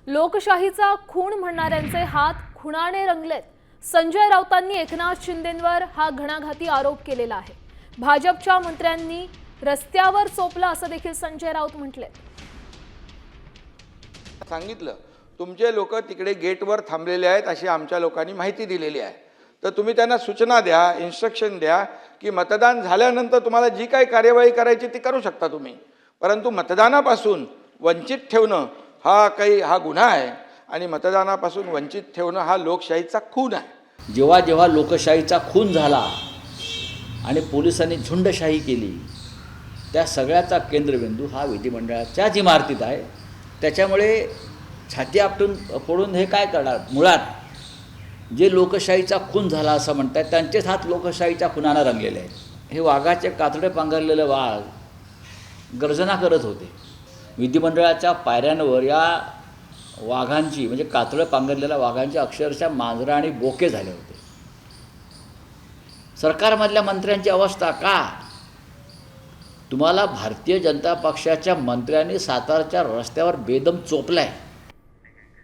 लोकशाहीचा खून म्हणणाऱ्यांचे हात खुणाने रंगलेत। संजय राऊतांनी एकनाथ शिंदेंवर हा घणाघाती आरोप केलेला आहे। भाजपच्या मंत्र्यांनी रस्त्यावर चोपला असं देखील संजय राऊत म्हटले। सांगितलं तुमचे लोक तिकडे गेटवर थांबलेले आहेत अशी आमच्या लोकांनी माहिती दिलेली आहे। तर तुम्ही त्यांना सूचना द्या, इन्स्ट्रक्शन द्या की मतदान झाल्यानंतर तुम्हाला जी काही कार्यवाही करायची ती करू शकता तुम्ही, परंतु मतदानापासून वंचित ठेवणं हा गुन्हा आहे आणि मतदानापासून वंचित ठेवणं हा लोकशाहीचा खून आहे। जेव्हा जेव्हा लोकशाहीचा खून झाला आणि पोलिसांनी झुंडशाही केली, त्या सगळ्याचा केंद्रबिंदू हा विधिमंडळाच्याच इमारतीत आहे। त्याच्यामुळे छाती आपटून पडून हे काय करणार? मुळात जे लोकशाहीचा खून झाला असं म्हणतात त्यांचेच हात लोकशाहीच्या खुनानं रंगलेले आहेत। हे वाघाचे कातडे पांघरलेले वाघ गर्जना करत होते। विधिमंडळाच्या पायऱ्यांवर या वाघांची म्हणजे कातडे पांघरलेल्या वाघांची अक्षरशः मांजरं आणि बोके झाले होते। सरकारमधल्या मंत्र्यांची अवस्था का? तुम्हाला भारतीय जनता पक्षाच्या मंत्र्यांनी सातारच्या रस्त्यावर बेदम चोपलाय।